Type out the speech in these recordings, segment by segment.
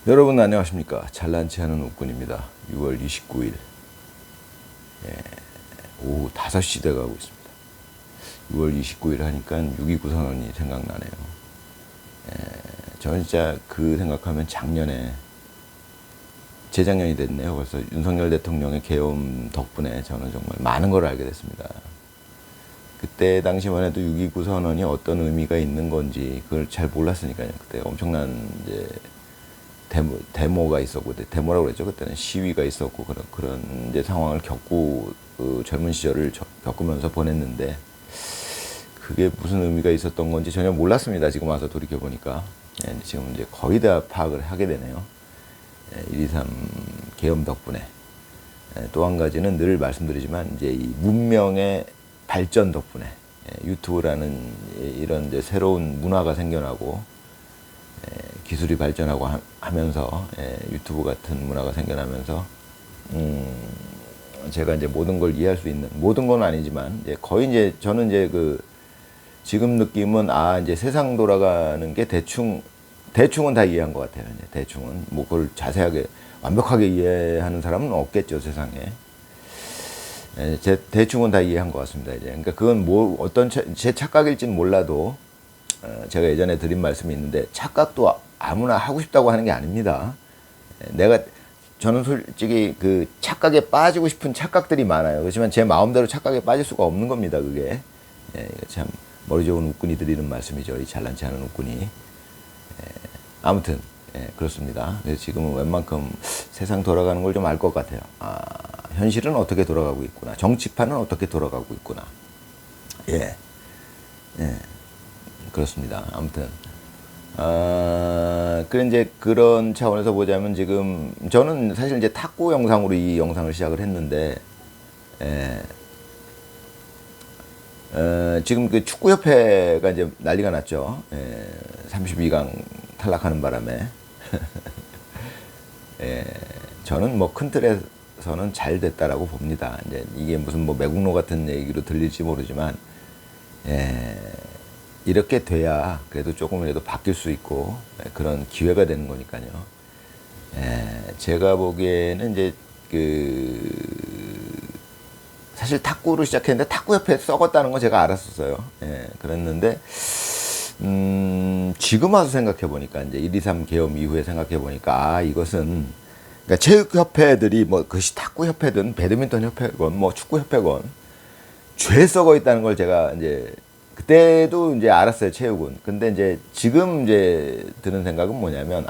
여러분 안녕하십니까. 잘난치 않은 옥군입니다. 6월 29일 오후 5시 돼가고 있습니다. 6월 29일 하니까 6.29 선언이 생각나네요. 저는 진짜 그 생각하면 재작년이 됐네요. 벌써 윤석열 대통령의 계엄 덕분에 저는 정말 많은 걸 알게 됐습니다. 그때 당시만 해도 6.29 선언이 어떤 의미가 있는 건지 그걸 잘 몰랐으니까요. 그때 엄청난 이제 데모가 있었고, 데모라고 그랬죠. 그때는 시위가 있었고, 그런 이제 상황을 젊은 시절을 겪으면서 보냈는데, 그게 무슨 의미가 있었던 건지 전혀 몰랐습니다. 지금 와서 돌이켜보니까. 지금 이제 거의 다 파악을 하게 되네요. 1.23 계엄 덕분에. 또 한 가지는 늘 말씀드리지만, 이제 이 문명의 발전 덕분에, 유튜브라는 이런 이제 새로운 문화가 생겨나고, 기술이 발전하고 하면서 유튜브 같은 문화가 생겨나면서 제가 이제 모든 걸 이해할 수 있는, 모든 건 아니지만 이제 거의 이제 저는 이제 지금 느낌은 이제 세상 돌아가는 게 대충은 다 이해한 것 같아요. 이제 대충은 뭐 그걸 자세하게 완벽하게 이해하는 사람은 없겠죠, 세상에. 대충은 다 이해한 것 같습니다. 이제 그러니까 그건 어떤 제 착각일지는 몰라도. 제가 예전에 드린 말씀이 있는데, 착각도 아무나 하고 싶다고 하는 게 아닙니다. 저는 솔직히 그 착각에 빠지고 싶은 착각들이 많아요. 그렇지만 제 마음대로 착각에 빠질 수가 없는 겁니다, 그게. 참 머리 좋은 웃군이 드리는 말씀이죠. 이 잘난치 않은 웃군이. 아무튼 그렇습니다. 그래서 지금은 웬만큼 세상 돌아가는 걸 좀 알 것 같아요. 현실은 어떻게 돌아가고 있구나. 정치판은 어떻게 돌아가고 있구나. 그렇습니다. 아무튼 그래 이제 그런 차원에서 보자면, 지금 저는 사실 이제 탁구 영상으로 이 영상을 시작을 했는데, 지금 그 축구협회가 이제 난리가 났죠. 32강 탈락하는 바람에. 저는 뭐 큰 틀에서는 잘 됐다라고 봅니다. 이제 이게 무슨 뭐 매국노 같은 얘기로 들릴지 모르지만, 이렇게 돼야 그래도 조금이라도 바뀔 수 있고 그런 기회가 되는 거니까요. 제가 보기에는 이제 사실 탁구로 시작했는데 탁구협회 썩었다는 거 제가 알았었어요. 그랬는데 지금 와서 생각해 보니까, 이제 1.23 계엄 이후에 생각해 보니까, 이것은 그러니까 체육협회들이 뭐 그것이 탁구협회든 배드민턴 협회건 뭐 축구협회건 죄 썩어 있다는 걸 제가 이제 그때도 이제 알았어요, 체육은. 근데 이제 지금 이제 드는 생각은 뭐냐면,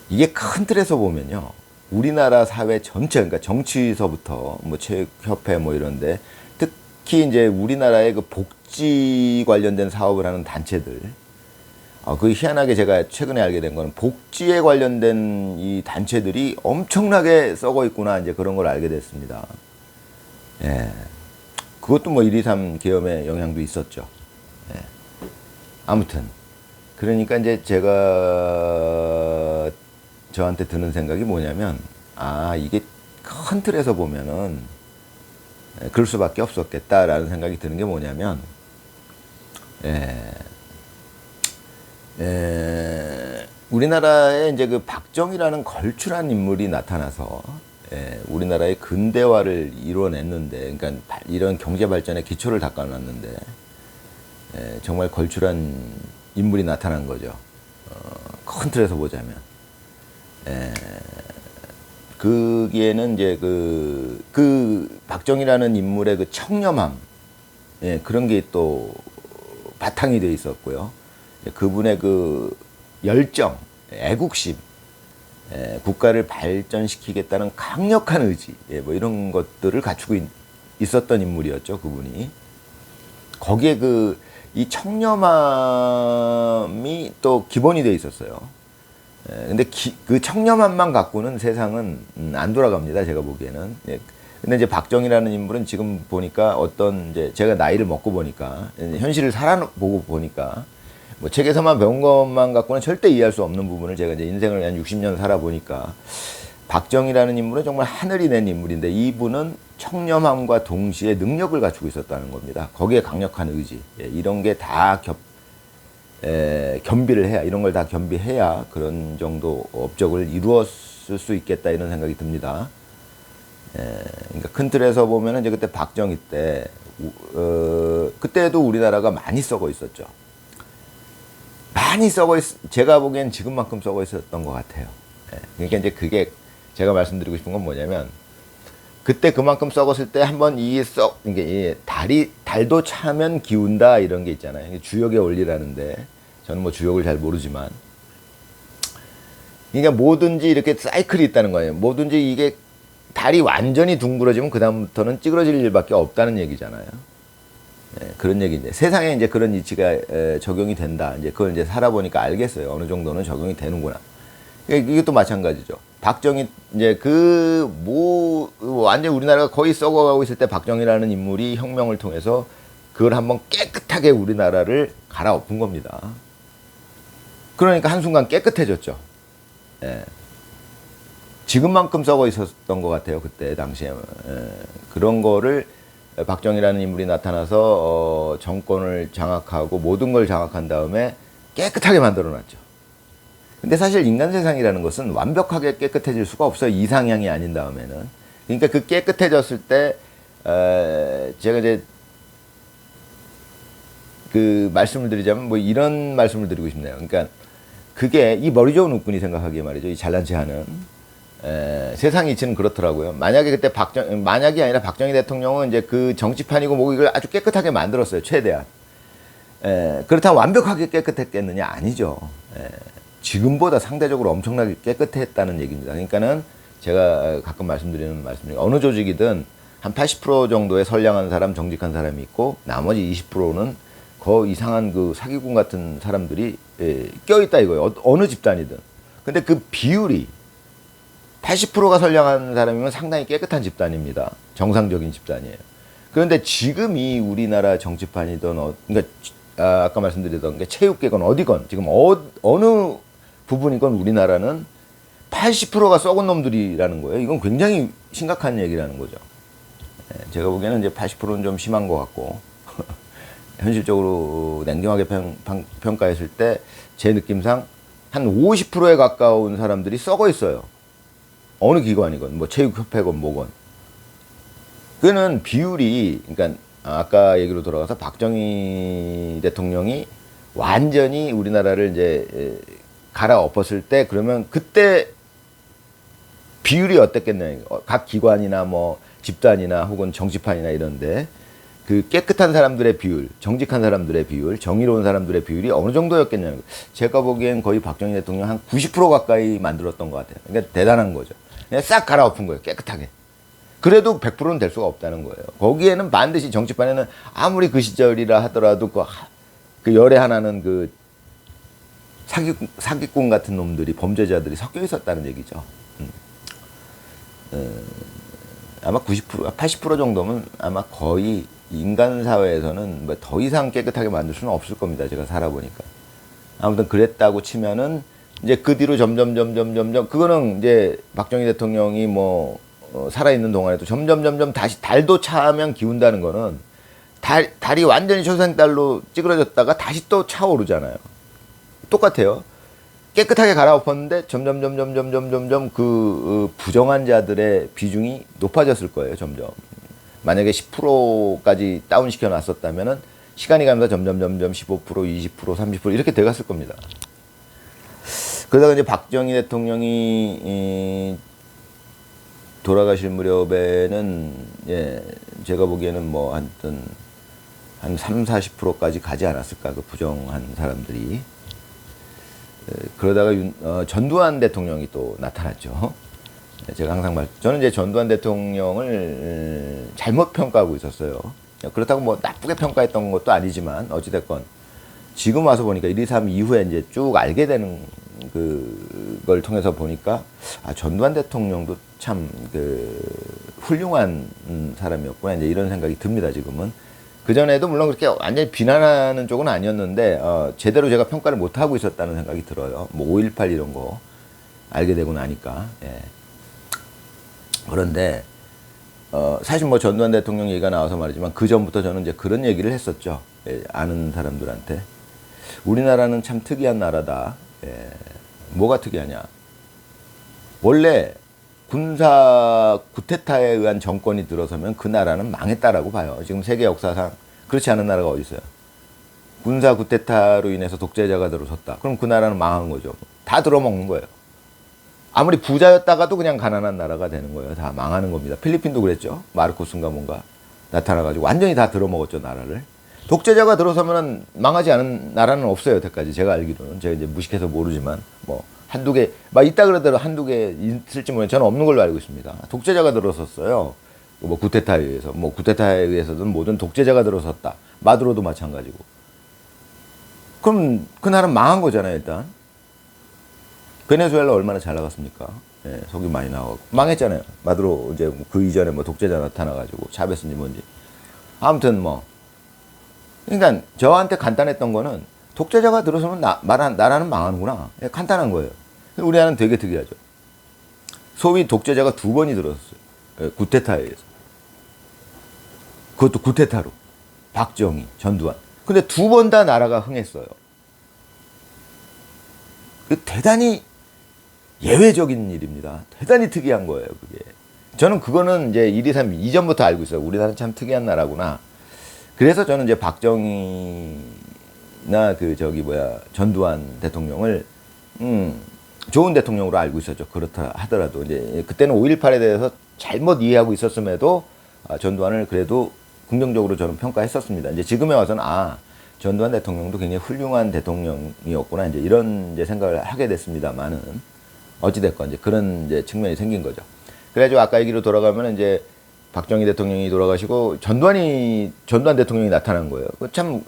이게 큰 틀에서 보면요, 우리나라 사회 전체, 그러니까 정치서부터 뭐 체육협회 뭐 이런데, 특히 이제 우리나라의 그 복지 관련된 사업을 하는 단체들, 그 희한하게 제가 최근에 알게 된 거는, 복지에 관련된 이 단체들이 엄청나게 썩어 있구나, 이제 그런 걸 알게 됐습니다. 그것도 뭐 1.23 계엄의 영향도 있었죠. 아무튼 그러니까 이제 제가 저한테 드는 생각이 뭐냐면, 이게 큰 틀에서 보면은 그럴 수밖에 없었겠다라는 생각이 드는 게 뭐냐면, 우리나라에 이제 그 박정희라는 걸출한 인물이 나타나서 우리나라의 근대화를 이뤄냈는데, 그러니까 이런 경제 발전의 기초를 닦아놨는데, 정말 걸출한 인물이 나타난 거죠. 큰 틀에서 보자면. 거기에는 이제 그 박정희라는 인물의 그 청렴함, 그런 게 또 바탕이 돼 있었고요. 그분의 그 열정, 애국심, 국가를 발전시키겠다는 강력한 의지, 뭐 이런 것들을 갖추고 있었던 인물이었죠, 그분이. 거기에 이 청렴함이 또 기본이 돼 있었어요. 근데 그 청렴함만 갖고는 세상은 안 돌아갑니다, 제가 보기에는. 근데 이제 박정희라는 인물은 지금 보니까 이제 제가 나이를 먹고 보니까, 현실을 살아보고 보니까, 뭐 책에서만 배운 것만 갖고는 절대 이해할 수 없는 부분을 제가 이제 인생을 한 60년 살아보니까, 박정희라는 인물은 정말 하늘이 낸 인물인데, 이분은 청렴함과 동시에 능력을 갖추고 있었다는 겁니다. 거기에 강력한 의지, 이런 게 다 겸비를 해야, 이런 걸 다 겸비해야 그런 정도 업적을 이루었을 수 있겠다 이런 생각이 듭니다. 그러니까 큰 틀에서 보면은 이제 그때 박정희 때 그때도 우리나라가 많이 썩어 있었죠. 많이 제가 보기엔 지금만큼 썩어 있었던 것 같아요. 그러니까 이제 그게 제가 말씀드리고 싶은 건 뭐냐면, 그때 그만큼 썩었을 때 한번 이게 달도 차면 기운다 이런 게 있잖아요. 이게 주역의 원리라는데, 저는 뭐 주역을 잘 모르지만, 그러니까 뭐든지 이렇게 사이클이 있다는 거예요. 뭐든지 이게 달이 완전히 둥그러지면 그다음부터는 찌그러질 일밖에 없다는 얘기잖아요. 그런 얘기인데, 세상에 이제 그런 이치가 적용이 된다. 이제 그걸 이제 살아보니까 알겠어요. 어느 정도는 적용이 되는구나. 이것도 마찬가지죠. 박정희, 이제 완전 우리나라가 거의 썩어가고 있을 때 박정희라는 인물이 혁명을 통해서 그걸 한번 깨끗하게 우리나라를 갈아엎은 겁니다. 그러니까 한순간 깨끗해졌죠. 지금만큼 썩어 있었던 것 같아요. 그때 당시에. 그런 거를 박정희라는 인물이 나타나서 정권을 장악하고 모든 걸 장악한 다음에 깨끗하게 만들어 놨죠. 근데 사실 인간 세상이라는 것은 완벽하게 깨끗해질 수가 없어요. 이상향이 아닌 다음에는. 그러니까 그 깨끗해졌을 때 제가 이제 그 말씀을 드리자면 뭐 이런 말씀을 드리고 싶네요. 그러니까 그게 이 머리 좋은 웃군이 생각하기에 말이죠. 이 잘난 체 하는 세상 이치는 그렇더라고요. 만약에 그때 만약이 아니라 박정희 대통령은 이제 그 정치판이고 뭐 이걸 아주 깨끗하게 만들었어요. 최대한. 그렇다면 완벽하게 깨끗했겠느냐? 아니죠. 지금보다 상대적으로 엄청나게 깨끗했다는 얘기입니다. 그러니까는 제가 가끔 말씀드리는 말씀이, 어느 조직이든 한 80% 정도의 선량한 사람, 정직한 사람이 있고, 나머지 20%는 거 이상한 그 사기꾼 같은 사람들이 껴있다 이거예요. 어느 집단이든. 근데 그 비율이 80%가 선량한 사람이면 상당히 깨끗한 집단입니다. 정상적인 집단이에요. 그런데 지금 이 우리나라 정치판이든, 그러니까 아까 말씀드렸던 게 체육계건 어디건 지금 어느 부분이건 우리나라는 80%가 썩은 놈들이라는 거예요. 이건 굉장히 심각한 얘기라는 거죠. 제가 보기에는 이제 80%는 좀 심한 것 같고, 현실적으로 냉정하게 평가했을 때 제 느낌상 한 50%에 가까운 사람들이 썩어 있어요. 어느 기관이건, 뭐 체육협회건 뭐건. 그거는 비율이, 그러니까 아까 얘기로 돌아가서 박정희 대통령이 완전히 우리나라를 이제 갈아엎었을 때, 그러면 그때 비율이 어땠겠냐. 각 기관이나 뭐 집단이나 혹은 정치판이나 이런데 그 깨끗한 사람들의 비율, 정직한 사람들의 비율, 정의로운 사람들의 비율이 어느 정도였겠냐는 거예요. 제가 보기엔 거의 박정희 대통령 한 90% 가까이 만들었던 것 같아요. 그러니까 대단한 거죠. 그냥 싹 갈아엎은 거예요. 깨끗하게. 그래도 100%는 될 수가 없다는 거예요. 거기에는 반드시 정치판에는 아무리 그 시절이라 하더라도 그 열에 하나는 그 사기꾼 같은 놈들이, 범죄자들이 섞여 있었다는 얘기죠. 아마 90%, 80% 정도면 아마 거의 인간 사회에서는 뭐 더 이상 깨끗하게 만들 수는 없을 겁니다. 제가 살아보니까. 아무튼 그랬다고 치면은 이제 그 뒤로 점점 그거는 이제 박정희 대통령이 뭐 살아있는 동안에도 점점 다시 달도 차면 기운다는 거는 달이 완전히 초생달로 찌그러졌다가 다시 또 차오르잖아요. 똑같아요. 깨끗하게 갈아엎었는데 점점 그 부정한 자들의 비중이 높아졌을 거예요. 점점. 만약에 10%까지 다운시켜 놨었다면은 시간이 가면서 점점 15%, 20%, 30% 이렇게 돼갔을 겁니다. 그러다가 이제 박정희 대통령이 돌아가실 무렵에는 제가 보기에는 뭐 한 30~40%까지 가지 않았을까, 그 부정한 사람들이. 그러다가 전두환 대통령이 또 나타났죠. 제가 항상 저는 이제 전두환 대통령을 잘못 평가하고 있었어요. 그렇다고 뭐 나쁘게 평가했던 것도 아니지만, 어찌됐건 지금 와서 보니까 1.23 이후에 이제 쭉 알게 되는 그걸 통해서 보니까, 전두환 대통령도 참 훌륭한 사람이었구나, 이제 이런 생각이 듭니다, 지금은. 그전에도 물론 그렇게 완전히 비난하는 쪽은 아니었는데, 제대로 제가 평가를 못하고 있었다는 생각이 들어요. 뭐 5.18 이런 거 알게 되고 나니까. 그런데, 사실 뭐 전두환 대통령 얘기가 나와서 말이지만, 그 전부터 저는 이제 그런 얘기를 했었죠. 아는 사람들한테. 우리나라는 참 특이한 나라다. 예. 뭐가 특이하냐? 원래 군사 쿠데타에 의한 정권이 들어서면 그 나라는 망했다라고 봐요. 지금 세계 역사상 그렇지 않은 나라가 어디 있어요? 군사 쿠데타로 인해서 독재자가 들어섰다. 그럼 그 나라는 망한 거죠. 다 들어먹는 거예요. 아무리 부자였다가도 그냥 가난한 나라가 되는 거예요. 다 망하는 겁니다. 필리핀도 그랬죠. 마르코스인가 뭔가 나타나가지고 완전히 다 들어먹었죠, 나라를. 독재자가 들어서면 망하지 않은 나라는 없어요, 여태까지. 제가 알기로는. 제가 이제 무식해서 모르지만, 뭐, 한두 개, 막 있다 그러더라도 한두 개 있을지 모르겠는데 저는 없는 걸로 알고 있습니다. 독재자가 들어섰어요. 뭐, 쿠데타에 의해서. 뭐, 쿠데타에 의해서든 모든 독재자가 들어섰다. 마두로도 마찬가지고. 그럼 그 나라는 망한 거잖아요, 일단. 베네수엘라 얼마나 잘 나갔습니까? 예, 석유 많이 나가고. 망했잖아요. 마두로 이제 그 이전에 뭐 독재자 나타나가지고, 차베스인지 뭔지. 아무튼 뭐. 그러니까 저한테 간단했던 거는 독재자가 들어서면 나라는 망하는구나. 예, 간단한 거예요. 우리나라는 되게 특이하죠. 소위 독재자가 2번이 들어섰어요. 예, 쿠데타에 의해서. 그것도 쿠데타로. 박정희, 전두환. 근데 2번 다 나라가 흥했어요. 대단히 예외적인 일입니다. 대단히 특이한 거예요, 그게. 저는 그거는 이제 1, 2, 3 이전부터 알고 있어요. 우리나라는 참 특이한 나라구나. 그래서 저는 이제 박정희나 전두환 대통령을 좋은 대통령으로 알고 있었죠. 그렇다 하더라도 이제 그때는 5.18에 대해서 잘못 이해하고 있었음에도 전두환을 그래도 긍정적으로 저는 평가했었습니다. 이제 지금에 와서는 전두환 대통령도 굉장히 훌륭한 대통령이었구나 이제 이런 이제 생각을 하게 됐습니다만은 어찌됐건 이제 그런 이제 측면이 생긴 거죠. 그래가지고 아까 얘기로 돌아가면 이제 박정희 대통령이 돌아가시고 전두환 대통령이 나타난 거예요. 참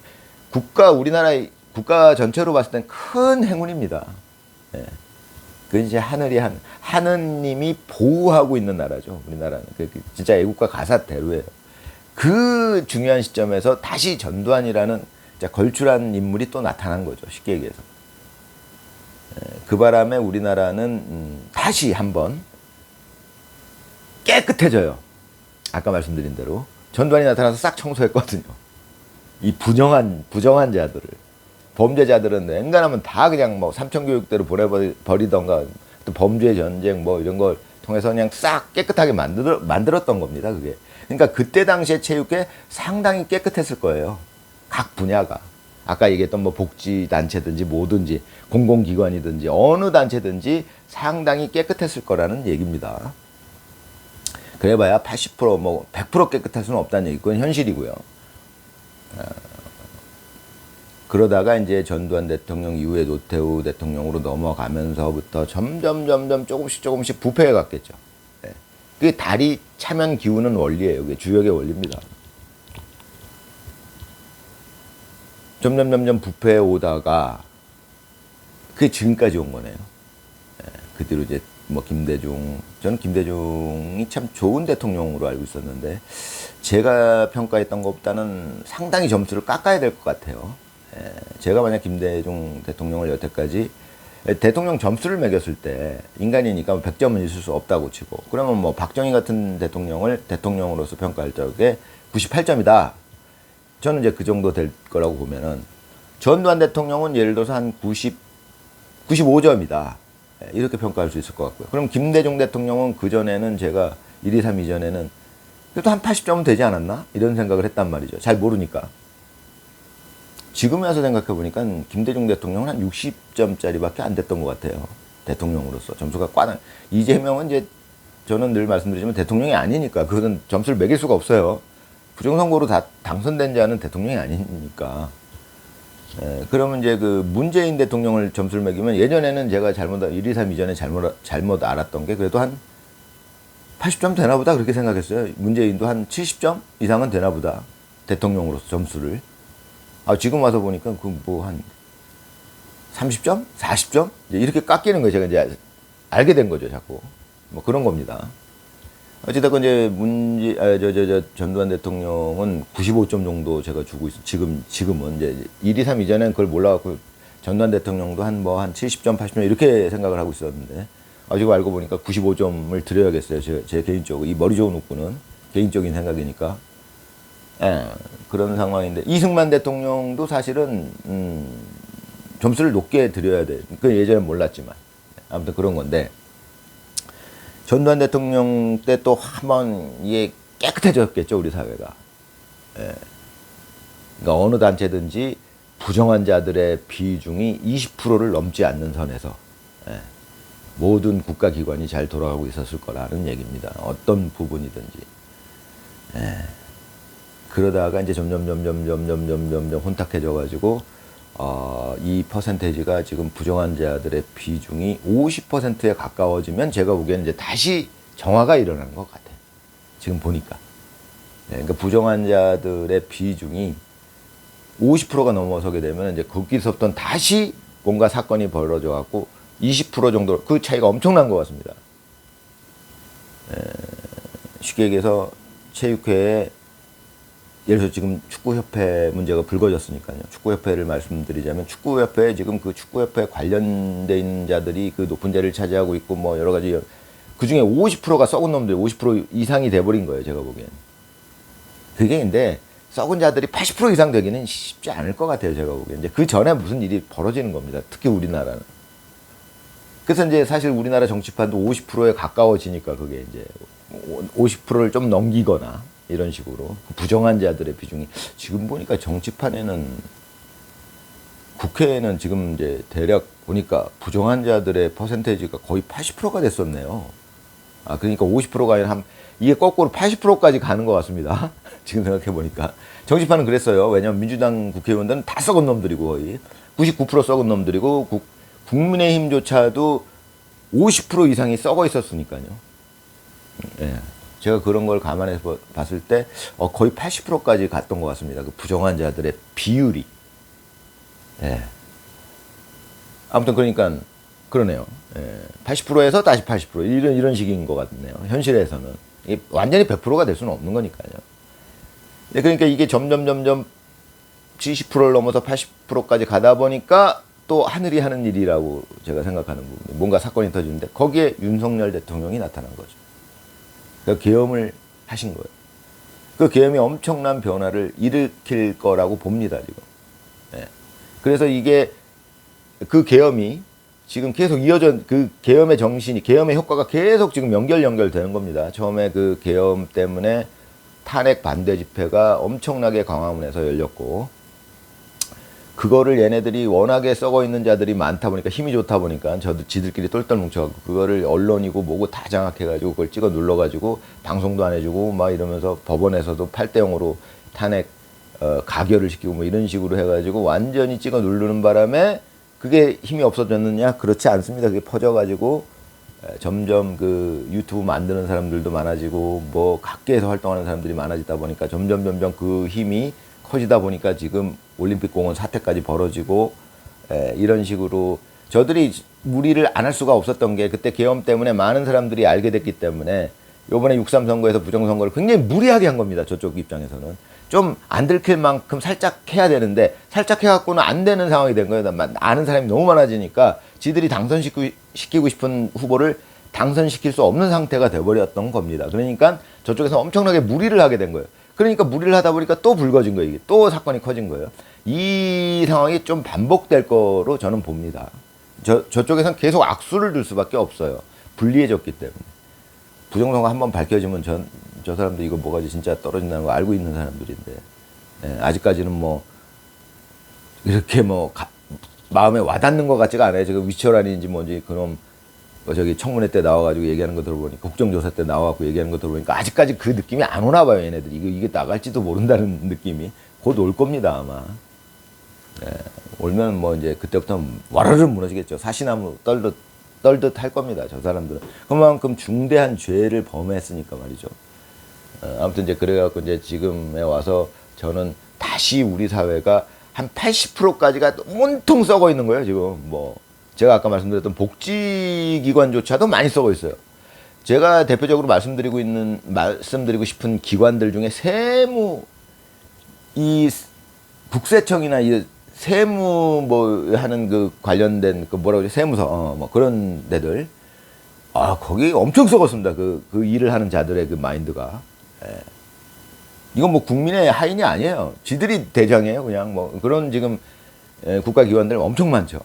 우리나라 국가 전체로 봤을 땐 큰 행운입니다. 예. 그 이제 하느님이 보호하고 있는 나라죠. 우리나라는 진짜 애국가 가사대로예요. 그 중요한 시점에서 다시 전두환이라는 걸출한 인물이 또 나타난 거죠. 쉽게 얘기해서. 그 바람에 우리나라는 다시 한번 깨끗해져요. 아까 말씀드린 대로 전두환이 나타나서 싹 청소했거든요. 이 부정한 자들을. 범죄자들은 웬간하면 다 그냥 뭐 삼천교육대로 보내버리던가 또 범죄 전쟁 뭐 이런 걸 통해서 그냥 싹 깨끗하게 만들었던 겁니다. 그게. 그러니까 그때 당시에 체육계 상당히 깨끗했을 거예요. 각 분야가. 아까 얘기했던 뭐 복지단체든지 뭐든지 공공기관이든지 어느 단체든지 상당히 깨끗했을 거라는 얘기입니다. 그래봐야 80% 뭐 100% 깨끗할 수는 없다는 얘기, 그건 현실이고요. 그러다가 이제 전두환 대통령 이후에 노태우 대통령으로 넘어가면서부터 점점 조금씩 부패해 갔겠죠. 네. 그게 다리 차면 기우는 원리예요. 그게 주역의 원리입니다. 점점 부패해 오다가 그게 지금까지 온 거네요. 네. 그 뒤로 이제 뭐 저는 김대중이 참 좋은 대통령으로 알고 있었는데 제가 평가했던 것보다는 상당히 점수를 깎아야 될 것 같아요. 제가 만약 김대중 대통령을 여태까지 대통령 점수를 매겼을 때 인간이니까 100점은 있을 수 없다고 치고 그러면 뭐 박정희 같은 대통령을 대통령으로서 평가할 적에 98점이다. 저는 이제 그 정도 될 거라고 보면은 전두환 대통령은 예를 들어서 한 95점이다. 이렇게 평가할 수 있을 것 같고요. 그럼 김대중 대통령은 그전에는 제가 1, 2, 3 이전에는 그래도 한 80점은 되지 않았나? 이런 생각을 했단 말이죠. 잘 모르니까. 지금 와서 생각해 보니까 김대중 대통령은 한 60점짜리밖에 안 됐던 것 같아요. 대통령으로서. 점수가 이재명은 이제 저는 늘 말씀드리지만 대통령이 아니니까 그거는 점수를 매길 수가 없어요. 부정선거로 다 당선된 자는 대통령이 아니니까. 그러면 이제 그 문재인 대통령을 점수를 매기면 예전에는 제가 1, 2, 3 이전에 잘못 알았던 게 그래도 한 80점 되나 보다 그렇게 생각했어요. 문재인도 한 70점 이상은 되나 보다. 대통령으로서 점수를. 지금 와서 보니까 그 뭐 한 30점? 40점? 이렇게 깎이는 거예요. 제가 이제 알게 된 거죠, 자꾸. 뭐 그런 겁니다. 어찌됐건 이제 전두환 대통령은 95점 정도 제가 주고 있어요. 지금은 이제 1, 2, 3 이전엔 그걸 몰라갖고 전두환 대통령도 한 70점, 80점 이렇게 생각을 하고 있었는데 지금 알고 보니까 95점을 드려야겠어요. 제 개인적으로. 이 머리 좋은 웃구는 개인적인 생각이니까. 그런 상황인데 이승만 대통령도 사실은 점수를 높게 드려야 돼. 그 예전에 몰랐지만 아무튼 그런 건데 전두환 대통령 때 또 한번 이게 깨끗해졌겠죠 우리 사회가. 예. 그러니까 어느 단체든지 부정한 자들의 비중이 20%를 넘지 않는 선에서 예. 모든 국가기관이 잘 돌아가고 있었을 거라는 얘기입니다. 어떤 부분이든지. 예. 그러다가 이제 점점 혼탁해져가지고 이 퍼센테이지가 지금 부정한 자들의 비중이 50%에 가까워지면 제가 보기에는 이제 다시 정화가 일어나는 것 같아요. 지금 보니까. 예. 그러니까 부정한 자들의 비중이 50%가 넘어서게 되면 이제 거기서부터 다시 뭔가 사건이 벌어져 갖고 20% 정도 그 차이가 엄청난 것 같습니다. 쉽게 얘기해서 체육회에 예를 들어서 지금 축구협회 문제가 불거졌으니까요. 축구협회를 말씀드리자면 축구협회에 지금 그 축구협회 관련돼 있는 자들이 그 높은 자리를 차지하고 있고 뭐 여러 가지 그 중에 50%가 썩은 놈들 50% 이상이 돼버린 거예요. 제가 보기엔. 그게 근데 썩은 자들이 80% 이상 되기는 쉽지 않을 것 같아요. 제가 보기엔. 이제 그 전에 무슨 일이 벌어지는 겁니다. 특히 우리나라는. 그래서 이제 사실 우리나라 정치판도 50%에 가까워지니까 그게 이제 50%를 좀 넘기거나 이런 식으로 부정한 자들의 비중이 지금 보니까 정치판에는 국회에는 지금 이제 대략 보니까 부정한 자들의 퍼센테이지가 거의 80%가 됐었네요. 그러니까 50%가 아니라 이게 거꾸로 80%까지 가는 것 같습니다. 지금 생각해 보니까 정치판은 그랬어요. 왜냐하면 민주당 국회의원들은 다 썩은 놈들이고 거의 99% 썩은 놈들이고 국민의힘조차도 50% 이상이 썩어 있었으니까요. 예. 제가 그런 걸 감안해서 봤을 때 거의 80%까지 갔던 것 같습니다. 그 부정한 자들의 비율이. 예. 아무튼 그러니까 그러네요. 예. 80%에서 다시 80% 이런 식인 것 같네요. 현실에서는 이게 완전히 100%가 될 수는 없는 거니까요. 예, 그러니까 이게 점점 70%를 넘어서 80%까지 가다 보니까 또 하늘이 하는 일이라고 제가 생각하는 부분이 뭔가 사건이 터지는데 거기에 윤석열 대통령이 나타난 거죠. 그러니까 계엄을 하신 거예요. 그 계엄이 엄청난 변화를 일으킬 거라고 봅니다, 지금. 예. 그래서 이게 그 계엄이 지금 계속 그 계엄의 정신이, 계엄의 효과가 계속 지금 연결되는 겁니다. 처음에 그 계엄 때문에 탄핵 반대 집회가 엄청나게 광화문에서 열렸고, 그거를 얘네들이 워낙에 썩어 있는 자들이 많다 보니까 힘이 좋다 보니까 지들끼리 똘똘 뭉쳐갖고 그거를 언론이고 뭐고 다 장악해가지고 그걸 찍어 눌러가지고 방송도 안 해주고 막 이러면서 법원에서도 8대0으로 탄핵 가결을 시키고 뭐 이런 식으로 해가지고 완전히 찍어 누르는 바람에 그게 힘이 없어졌느냐? 그렇지 않습니다. 그게 퍼져가지고 점점 그 유튜브 만드는 사람들도 많아지고 뭐 각계에서 활동하는 사람들이 많아지다 보니까 점점 그 힘이 커지다 보니까 지금 올림픽공원 사태까지 벌어지고 이런 식으로 저들이 무리를 안 할 수가 없었던 게 그때 계엄 때문에 많은 사람들이 알게 됐기 때문에 요번에 6.3 선거에서 부정선거를 굉장히 무리하게 한 겁니다. 저쪽 입장에서는. 좀 안 들킬 만큼 살짝 해야 되는데 살짝 해갖고는 안 되는 상황이 된 거예요. 아는 사람이 너무 많아지니까 지들이 당선시키고 싶은 후보를 당선시킬 수 없는 상태가 돼버렸던 겁니다. 그러니까 저쪽에서 엄청나게 무리를 하게 된 거예요. 그러니까 무리를 하다 보니까 또 불거진 거예요. 이게 또 사건이 커진 거예요. 이 상황이 좀 반복될 거로 저는 봅니다. 저쪽에서는 계속 악수를 둘 수밖에 없어요. 불리해졌기 때문에. 부정선거 한번 밝혀지면 저 사람들 이거 뭐가지 진짜 떨어진다는 거 알고 있는 사람들인데 아직까지는 뭐 이렇게 뭐 마음에 와닿는 것 같지가 않아요. 지금 위치혈안인지 뭔지 그럼 저기 청문회 때 나와가지고 얘기하는 거 들어보니까 국정조사 때 나와갖고 얘기하는 거 들어보니까 아직까지 그 느낌이 안 오나 봐요. 얘네들 이게 나갈지도 모른다는 느낌이 곧 올 겁니다 아마. 올면 뭐 이제 그때부터 와르르 무너지겠죠. 사시나무 떨듯 할 겁니다. 저 사람들은 그만큼 중대한 죄를 범했으니까 말이죠. 아무튼 이제 그래갖고 이제 지금에 와서 저는 다시 우리 사회가 한 80%까지가 온통 썩어 있는 거예요. 지금 뭐 제가 아까 말씀드렸던 복지기관조차도 많이 썩어 있어요. 제가 대표적으로 말씀드리고 싶은 기관들 중에 이 국세청이나 이 세무 뭐 하는 그 관련된 그 뭐라고 그러지? 세무서 뭐 그런 데들 거기 엄청 썩었습니다. 그 일을 하는 자들의 그 마인드가. 이건 뭐 국민의 하인이 아니에요. 지들이 대장이에요. 그냥 뭐 그런 지금 국가기관들 엄청 많죠.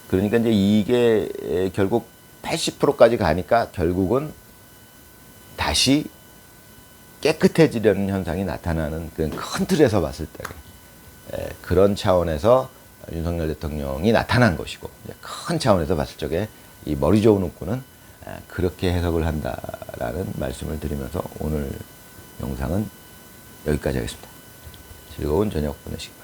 그러니까 이제 이게 결국 80%까지 가니까 결국은 다시 깨끗해지려는 현상이 나타나는 그런 큰 틀에서 봤을 때 그런 차원에서 윤석열 대통령이 나타난 것이고, 큰 차원에서 봤을 적에 이 머리 좋은 웃고는 그렇게 해석을 한다라는 말씀을 드리면서 오늘 영상은 여기까지 하겠습니다. 즐거운 저녁 보내시기 바랍니다.